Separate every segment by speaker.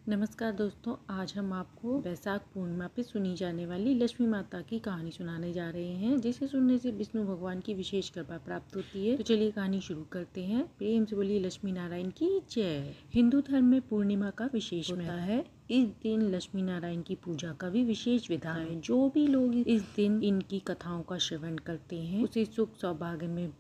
Speaker 1: नमस्कार दोस्तों, आज हम आपको वैशाख पूर्णिमा पे सुनी जाने वाली लक्ष्मी माता की कहानी सुनाने जा रहे हैं, जिसे सुनने से विष्णु भगवान की विशेष कृपा प्राप्त होती है। तो चलिए कहानी शुरू करते हैं। प्रेम से बोलिए लक्ष्मी नारायण की जय। हिंदू धर्म में पूर्णिमा का विशेष होता है। इस दिन लक्ष्मी नारायण की पूजा का भी विशेष विधान है। जो भी लोग इस दिन इनकी कथाओं का श्रवण करते हैं, उसे सुख सौभाग्य में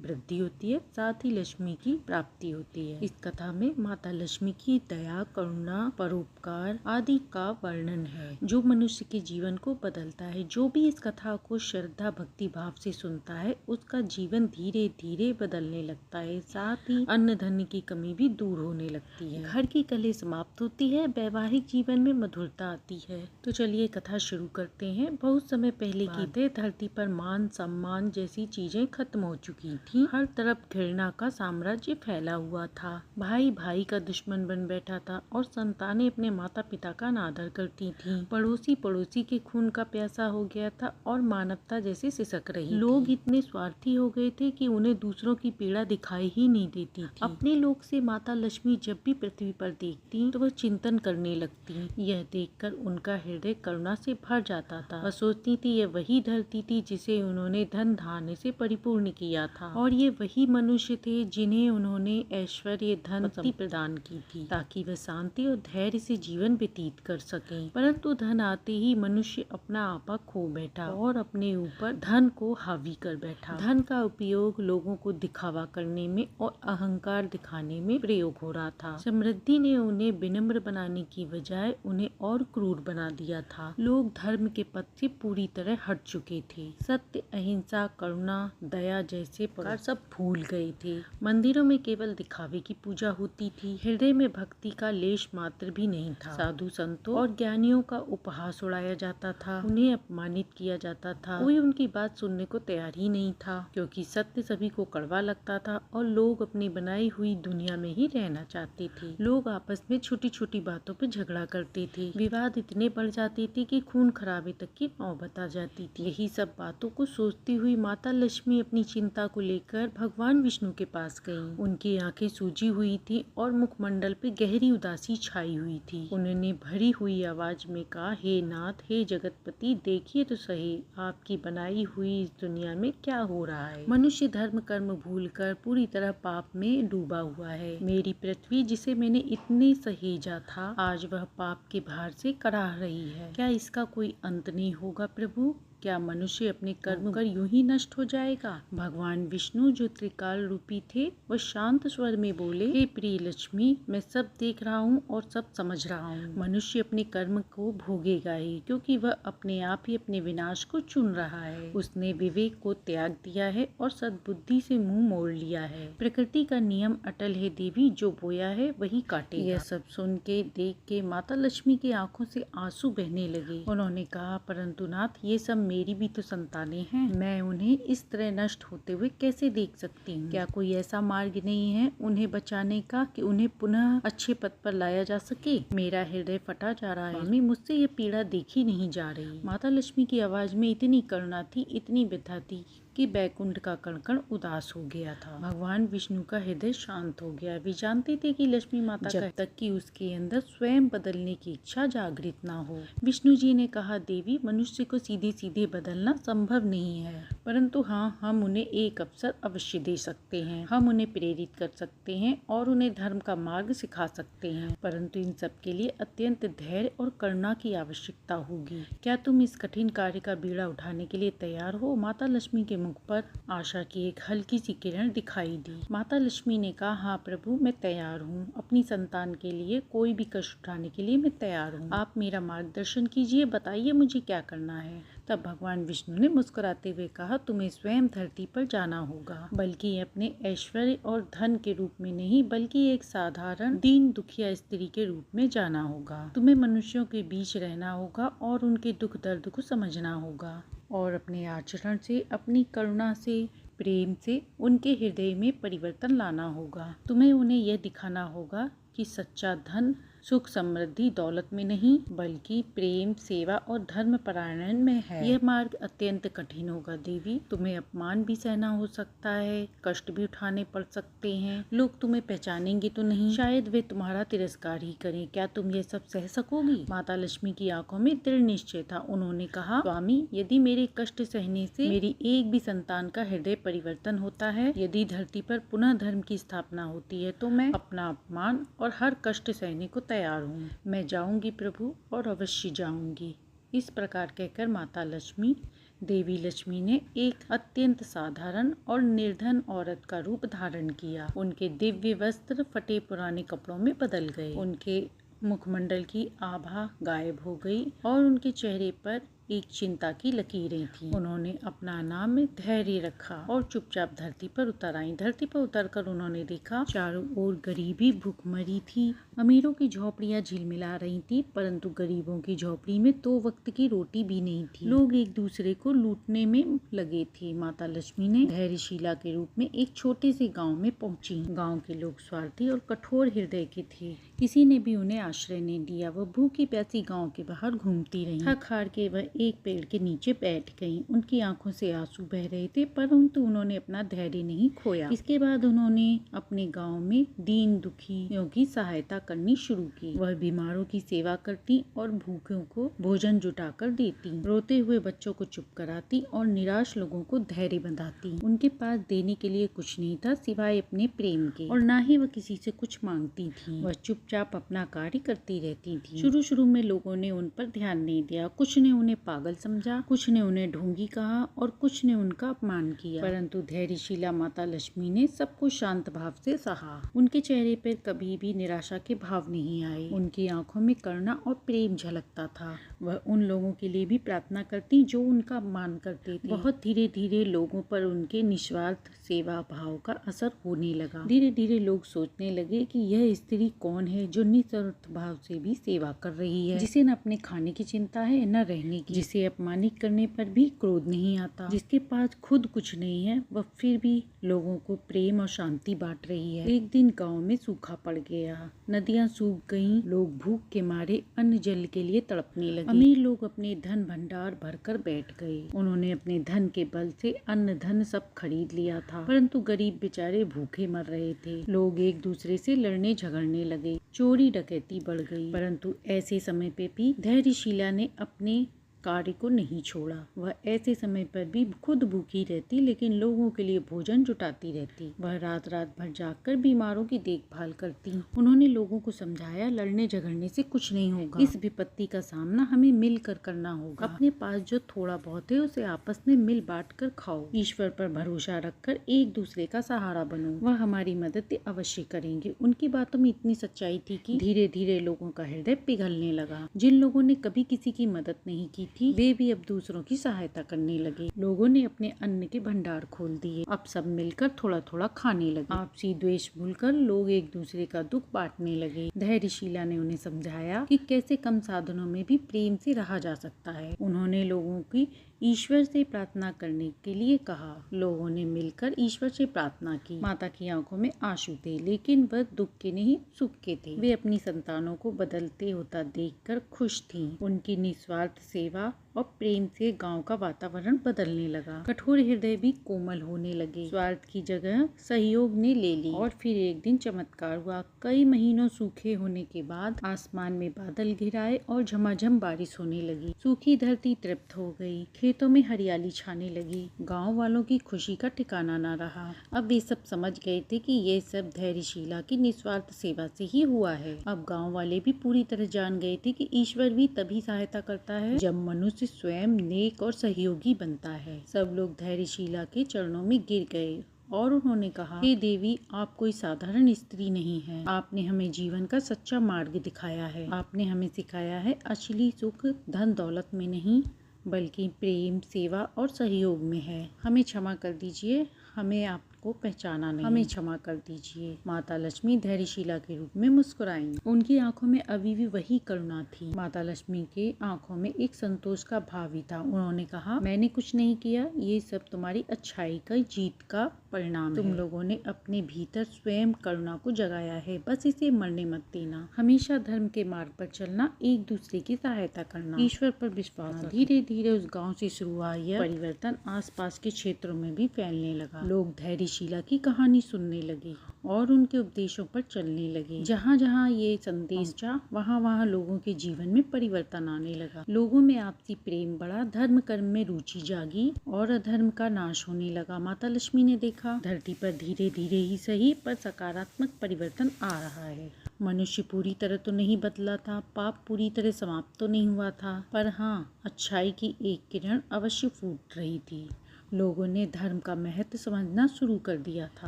Speaker 1: वृद्धि होती है, साथ ही लक्ष्मी की प्राप्ति होती है। इस कथा में माता लक्ष्मी की दया, करुणा, परोपकार आदि का वर्णन है, जो मनुष्य के जीवन को बदलता है। जो भी इस कथा को श्रद्धा भक्ति भाव से सुनता है, उसका जीवन धीरे धीरे बदलने लगता है। साथ ही अन्न धन की कमी भी दूर होने लगती है। घर की कलह समाप्त होती है, वैवाहिक जीवन में मधुरता आती है। तो चलिए कथा शुरू करते हैं। बहुत समय पहले की धरती पर मान सम्मान जैसी चीजें खत्म हो चुकी थी। हर तरफ घृणा का साम्राज्य फैला हुआ था। भाई भाई का दुश्मन बन बैठा था और संतानें अपने माता पिता का अनादर करती थीं। पड़ोसी पड़ोसी के खून का प्यासा हो गया था और मानवता जैसे सिसक रही। लोग इतने स्वार्थी हो गए थे कि उन्हें दूसरों की पीड़ा दिखाई ही नहीं देती थी। अपने लोक से माता लक्ष्मी जब भी पृथ्वी पर देखती तो वह चिंतन करने लगती। यह देखकर उनका हृदय करुणा से भर जाता था। वह सोचती थी यह वही धरती थी जिसे उन्होंने धन धान्य से परिपूर्ण किया था, और ये वही मनुष्य थे जिन्हें उन्होंने ऐश्वर्य धन संपत्ति प्रदान की थी, ताकि वह शांति और धैर्य से जीवन व्यतीत कर सकें। परंतु धन आते ही मनुष्य अपना आपा खो बैठा और अपने ऊपर धन को हावी कर बैठा। धन का उपयोग लोगों को दिखावा करने में और अहंकार दिखाने में प्रयोग हो रहा था। समृद्धि ने उन्हें विनम्र बनाने की बजाय उन्हें और क्रूर बना दिया था। लोग धर्म के पथ से पूरी तरह हट चुके थे। सत्य, अहिंसा, करुणा, दया जैसे सब भूल गए थे। मंदिरों में केवल दिखावे की पूजा होती थी। हृदय में भक्ति का लेश मात्र भी नहीं था। साधु संतों और ज्ञानियों का उपहास उड़ाया जाता था, उन्हें अपमानित किया जाता था। कोई उनकी बात सुनने को तैयार ही नहीं था, क्योंकि सत्य सभी को कड़वा लगता था और लोग अपनी बनाई हुई दुनिया में ही रहना चाहते थे। लोग आपस में छोटी छोटी बातों पर झगड़ा करते थे। विवाद इतने बढ़ जाते थे कि खून खराबे तक की नौबत आ जाती थी। यही सब बातों को सोचती हुई माता लक्ष्मी अपनी चिंता को लेकर भगवान विष्णु के पास गईं। उनकी आंखें सूजी हुई थी और मुखमंडल पे गहरी उदासी छाई हुई थी। उन्होंने भरी हुई आवाज में कहा, हे नाथ, हे जगतपति, देखिए तो सही आपकी बनाई हुई इस दुनिया में क्या हो रहा है। मनुष्य धर्म कर्म भूलकर पूरी तरह पाप में डूबा हुआ है। मेरी पृथ्वी जिसे मैंने इतने सहेजा था, आज वह पाप के भार से कराह रही है। क्या इसका कोई अंत नहीं होगा प्रभु? क्या मनुष्य अपने कर्म कर यूं ही नष्ट हो जाएगा? भगवान विष्णु जो त्रिकाल रूपी थे, वह शांत स्वर में बोले, हे प्रिय लक्ष्मी, मैं सब देख रहा हूँ और सब समझ रहा हूँ। मनुष्य अपने कर्म को भोगेगा ही, क्योंकि वह अपने आप ही अपने विनाश को चुन रहा है। उसने विवेक को त्याग दिया है और सद्बुद्धि से मुंह मोड़ लिया है। प्रकृति का नियम अटल है देवी, जो बोया है वही काटेगा। यह सब सुन के देख के माता लक्ष्मी की आंखों से आंसू बहने लगे। उन्होंने कहा, परंतु नाथ, ये सब मेरी भी तो संतानें हैं। मैं उन्हें इस तरह नष्ट होते हुए कैसे देख सकती हूँ? क्या कोई ऐसा मार्ग नहीं है उन्हें बचाने का कि उन्हें पुनः अच्छे पद पर लाया जा सके? मेरा हृदय फटा जा रहा है स्वामी, मुझसे ये पीड़ा देखी नहीं जा रही। माता लक्ष्मी की आवाज में इतनी करुणा थी, इतनी व्यथा थी कि बैकुंठ का कण कण उदास हो गया था। भगवान विष्णु का हृदय शांत हो गया। वे जानते थे कि लक्ष्मी माता जब तक कि उसके अंदर स्वयं बदलने की इच्छा जागृत ना हो। विष्णु जी ने कहा, देवी, मनुष्य को सीधे सीधे बदलना संभव नहीं है, परंतु हाँ, हम उन्हें एक अवसर अवश्य दे सकते हैं। हम उन्हें प्रेरित कर सकते हैं और उन्हें धर्म का मार्ग सिखा सकते हैं, परंतु इन सब के लिए अत्यंत धैर्य और करुणा की आवश्यकता होगी। क्या तुम इस कठिन कार्य का बीड़ा उठाने के लिए तैयार हो? माता लक्ष्मी के मुख पर आशा की एक हल्की सी किरण दिखाई दी। माता लक्ष्मी ने कहा, हाँ प्रभु, मैं तैयार हूँ। अपनी संतान के लिए कोई भी कष्ट उठाने के लिए मैं तैयार हूँ। आप मेरा मार्गदर्शन कीजिए, बताइए मुझे क्या करना है। तब भगवान विष्णु ने मुस्कुराते हुए कहा, तुम्हें स्वयं धरती पर जाना होगा, बल्कि अपने ऐश्वर्य और धन के रूप में नहीं, बल्कि एक साधारण दीन दुखिया स्त्री के रूप में जाना होगा। तुम्हें मनुष्यों के बीच रहना होगा और उनके दुख दर्द को समझना होगा, और अपने आचरण से, अपनी करुणा से, प्रेम से उनके हृदय में परिवर्तन लाना होगा। तुम्हें उन्हें यह दिखाना होगा कि सच्चा धन सुख समृद्धि दौलत में नहीं बल्कि प्रेम, सेवा और धर्म परायण में है। यह मार्ग अत्यंत कठिन होगा देवी, तुम्हें अपमान भी सहना हो सकता है, कष्ट भी उठाने पड़ सकते हैं, लोग तुम्हें पहचानेंगे तो नहीं, शायद वे तुम्हारा तिरस्कार ही करें। क्या तुम ये सब सह सकोगी? माता लक्ष्मी की आंखों में दृढ़ निश्चय था। उन्होंने कहा, स्वामी, यदि मेरे कष्ट सहने से मेरी एक भी संतान का हृदय परिवर्तन होता है, यदि धरती पर पुनः धर्म की स्थापना होती है, तो मैं अपना अपमान और हर कष्ट सहने को तैयार हूँ। मैं जाऊंगी प्रभु, और अवश्य जाऊंगी। इस प्रकार कहकर माता लक्ष्मी, देवी लक्ष्मी ने एक अत्यंत साधारण और निर्धन औरत का रूप धारण किया। उनके दिव्य वस्त्र फटे पुराने कपड़ों में बदल गए, उनके मुखमंडल की आभा गायब हो गई और उनके चेहरे पर एक चिंता की लकीरें थीं। उन्होंने अपना नाम में धैर्य रखा और चुपचाप धरती पर उतर आई। धरती पर उतरकर उन्होंने देखा, चारों ओर गरीबी भूखमरी थी। अमीरों की झोपड़ियां झिलमिला रही थी, परंतु गरीबों की झोपड़ी में 2 वक्त की रोटी भी नहीं थी। लोग एक दूसरे को लूटने में लगे थे। माता लक्ष्मी ने धैर्यशिला के रूप में एक छोटे से गाँव में पहुँची। गाँव के लोग स्वार्थी और कठोर हृदय के थे। किसी ने भी उन्हें आश्रय नहीं दिया। वह भूखी प्यासी गाँव के बाहर घूमती रही। थक हार के वह एक पेड़ के नीचे बैठ गईं। उनकी आंखों से आंसू बह रहे थे, परंतु उन्होंने अपना धैर्य नहीं खोया। इसके बाद उन्होंने अपने गांव में दीन दुखियों की सहायता करनी शुरू की। वह बीमारों की सेवा करती और भूखों को भोजन जुटाकर देती, रोते हुए बच्चों को चुप कराती और निराश लोगों को धैर्य बंधाती। उनके पास देने के लिए कुछ नहीं था सिवाय अपने प्रेम के, और न ही वह किसी से कुछ मांगती थी। वह चुपचाप अपना कार्य करती रहती थी। शुरू में लोगों ने उन पर ध्यान नहीं दिया। कुछ ने उन्हें पागल समझा, कुछ ने उन्हें ढोंगी कहा और कुछ ने उनका अपमान किया, परंतु धैर्यशिला माता लक्ष्मी ने सबको शांत भाव से सहा। उनके चेहरे पर कभी भी निराशा के भाव नहीं आए। उनकी आंखों में करुणा और प्रेम झलकता था। वह उन लोगों के लिए भी प्रार्थना करती जो उनका अपमान करते थे। बहुत धीरे धीरे लोगों पर उनके निस्वार्थ सेवा भाव का असर होने लगा। धीरे धीरे लोग सोचने लगे कि यह स्त्री कौन है जो निस्वार्थ भाव से भी सेवा कर रही है, जिसे न अपने खाने की चिंता है न रहने की, जिसे अपमानित करने पर भी क्रोध नहीं आता, जिसके पास खुद कुछ नहीं है, वह फिर भी लोगों को प्रेम और शांति बांट रही है। एक दिन गांव में सूखा पड़ गया, नदियां सूख गईं, लोग भूख के मारे अन्न जल के लिए तड़पने लगे। अमीर लोग अपने धन भंडार भरकर बैठ गए। उन्होंने अपने धन के बल से अन्न धन सब खरीद लिया था, परंतु गरीब बेचारे भूखे मर रहे थे। लोग एक दूसरे से लड़ने झगड़ने लगे, चोरी डकैती बढ़ गई, परंतु ऐसे समय पे भी धैर्यशिला ने अपने कार्य को नहीं छोड़ा। वह ऐसे समय पर भी खुद भूखी रहती, लेकिन लोगों के लिए भोजन जुटाती रहती। वह रात रात भर जागकर बीमारों की देखभाल करती। उन्होंने लोगों को समझाया, लड़ने झगड़ने से कुछ नहीं होगा, इस विपत्ति का सामना हमें मिलकर करना होगा। अपने पास जो थोड़ा बहुत है उसे आपस में मिल बांट कर खाओ। ईश्वर पर भरोसा रखकर एक दूसरे का सहारा बनो, वह हमारी मदद अवश्य करेंगे। उनकी बातों में इतनी सच्चाई थी कि धीरे धीरे लोगों का हृदय पिघलने लगा। जिन लोगों ने कभी किसी की मदद नहीं की थी, वे भी अब दूसरों की सहायता करने लगे। लोगों ने अपने अन्न के भंडार खोल दिए। अब सब मिलकर थोड़ा थोड़ा खाने लगे। आपसी द्वेष भूलकर लोग एक दूसरे का दुख बांटने लगे। धैर्यशिला ने उन्हें समझाया कि कैसे कम साधनों में भी प्रेम से रहा जा सकता है। उन्होंने लोगों की ईश्वर से प्रार्थना करने के लिए कहा। लोगों ने मिलकर ईश्वर से प्रार्थना की। माता की आंखों में आंसू थे, लेकिन वह दुख के नहीं सुख के थे। वे अपनी संतानों को बदलते होता देखकर खुश थीं। उनकी निस्वार्थ सेवा और प्रेम से गांव का वातावरण बदलने लगा। कठोर हृदय भी कोमल होने लगे। स्वार्थ की जगह सहयोग ने ले ली। और फिर एक दिन चमत्कार हुआ। कई महीनों सूखे होने के बाद आसमान में बादल घिराए और झमाझम बारिश होने लगी। सूखी धरती तृप्त हो गई। खेतों में हरियाली छाने लगी। गांव वालों की खुशी का ठिकाना न रहा। अब वे सब समझ गए थे कि ये सब धैर्यशिला की निस्वार्थ सेवा से ही हुआ है। अब गांव वाले भी पूरी तरह जान गए थे कि ईश्वर भी तभी सहायता करता है जब मनुष्य स्वयं नेक और सहयोगी बनता है। सब लोग धैर्यशिला के चरणों में गिर गए और उन्होंने कहा, हे देवी, आप कोई साधारण स्त्री नहीं है। आपने हमें जीवन का सच्चा मार्ग दिखाया है। आपने हमें सिखाया है असली सुख धन दौलत में नहीं बल्कि प्रेम, सेवा और सहयोग में है। हमें क्षमा कर दीजिए, हमें आपको को पहचाना नहीं, हमें क्षमा कर दीजिए। माता लक्ष्मी धैर्यशीला के रूप में मुस्कुराई। उनकी आंखों में अभी भी वही करुणा थी। माता लक्ष्मी के आंखों में एक संतोष का भाव भी था। उन्होंने कहा, मैंने कुछ नहीं किया, ये सब तुम्हारी अच्छाई का जीत का परिणाम है। तुम लोगों ने अपने भीतर स्वयं करुणा को जगाया है, बस इसे मरने मत देना। हमेशा धर्म के मार्ग पर चलना, एक दूसरे की सहायता करना, ईश्वर पर विश्वास। धीरे धीरे उस गांव से शुरू हुआ यह परिवर्तन आसपास के क्षेत्रों में भी फैलने लगा। लोग धैर्यशीला की कहानी सुनने लगे और उनके उपदेशों पर चलने लगे। जहाँ जहाँ ये संदेश जा, वहाँ वहाँ लोगों के जीवन में परिवर्तन आने लगा। लोगों में आपसी प्रेम बढ़ा, धर्म कर्म में रुचि जागी और अधर्म का नाश होने लगा। माता लक्ष्मी ने देखा, धरती पर धीरे धीरे ही सही पर सकारात्मक परिवर्तन आ रहा है। मनुष्य पूरी तरह तो नहीं बदला था, पाप पूरी तरह समाप्त तो नहीं हुआ था, पर हाँ, अच्छाई की एक किरण अवश्य फूट रही थी। लोगों ने धर्म का महत्व समझना शुरू कर दिया था,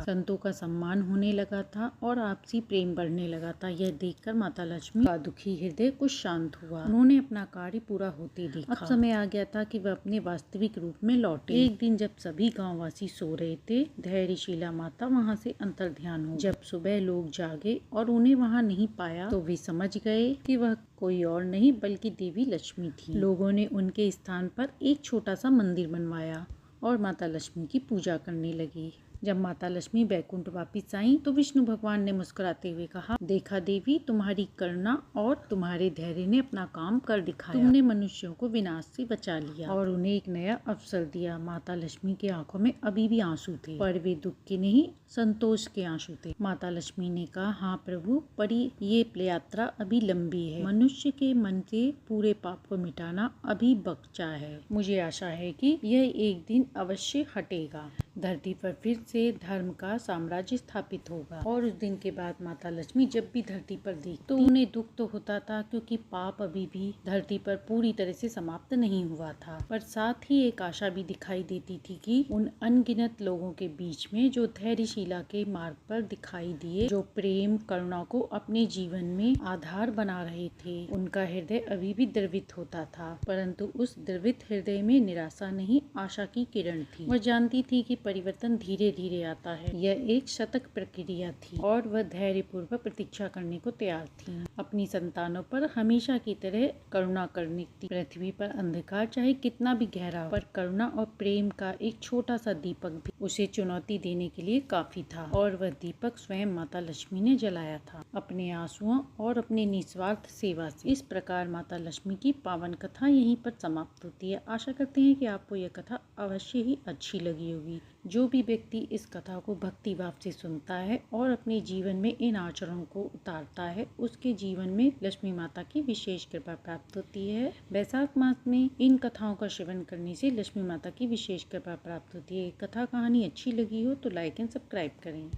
Speaker 1: संतों का सम्मान होने लगा था और आपसी प्रेम बढ़ने लगा था। यह देखकर माता लक्ष्मी का दुखी हृदय कुछ शांत हुआ। उन्होंने अपना कार्य पूरा होते देखा। अब समय आ गया था कि वह अपने वास्तविक रूप में लौटे। एक दिन जब सभी गांववासी सो रहे थे, धैर्यशीला माता वहां से अंतर्ध्यान हो। जब सुबह लोग जागे और उन्हें वहां नहीं पाया, तो वे समझ गए कि वह कोई और नहीं बल्कि देवी लक्ष्मी थी। लोगों ने उनके स्थान पर एक छोटा सा मंदिर बनवाया और माता लक्ष्मी की पूजा करने लगी। जब माता लक्ष्मी बैकुंठ वापिस आई तो विष्णु भगवान ने मुस्कुराते हुए कहा, देखा देवी, तुम्हारी करुणा और तुम्हारे धैर्य ने अपना काम कर दिखाया। तुमने मनुष्यों को विनाश से बचा लिया और उन्हें एक नया अवसर दिया। माता लक्ष्मी की आंखों में अभी भी आंसू थे, पर वे दुख के नहीं, संतोष के आंसू थे। माता लक्ष्मी ने कहा, हाँ प्रभु, पर ये यात्रा अभी लंबी है। मनुष्य के मन से पूरे पाप को मिटाना अभी बचा है। मुझे आशा है कि यह एक दिन अवश्य हटेगा। धरती पर फिर से धर्म का साम्राज्य स्थापित होगा। और उस दिन के बाद माता लक्ष्मी जब भी धरती पर देखती तो उन्हें दुख तो होता था, क्योंकि पाप अभी भी धरती पर पूरी तरह से समाप्त नहीं हुआ था, पर साथ ही एक आशा भी दिखाई देती थी कि उन अनगिनत लोगों के बीच में जो धैर्यशीला के मार्ग पर दिखाई दिए, जो प्रेम करुणा को अपने जीवन में आधार बना रहे थे, उनका हृदय अभी भी द्रवित होता था। परंतु उस द्रवित हृदय में निराशा नहीं, आशा की किरण थी। वह जानती थी कि परिवर्तन धीरे धीरे आता है। यह एक शतक प्रक्रिया थी और वह धैर्य पूर्वक प्रतीक्षा करने को तैयार थी। अपनी संतानों पर हमेशा की तरह करुणा करने की। पृथ्वी पर अंधकार चाहे कितना भी गहरा हो, पर करुणा और प्रेम का एक छोटा सा दीपक भी उसे चुनौती देने के लिए काफी था, और वह दीपक स्वयं माता लक्ष्मी ने जलाया था, अपने आंसुओं और अपने निस्वार्थ सेवा से। इस प्रकार माता लक्ष्मी की पावन कथा यहीं पर समाप्त होती है। आशा करते हैं कि आपको यह कथा अवश्य ही अच्छी लगी होगी। जो भी व्यक्ति इस कथा को भक्ति भाव से सुनता है और अपने जीवन में इन आचरणों को उतारता है, उसके जीवन में लक्ष्मी माता की विशेष कृपा प्राप्त होती है। वैशाख मास में इन कथाओं का श्रवण करने से लक्ष्मी माता की विशेष कृपा प्राप्त होती है। कथा कहानी अच्छी लगी हो तो लाइक एंड सब्सक्राइब करें।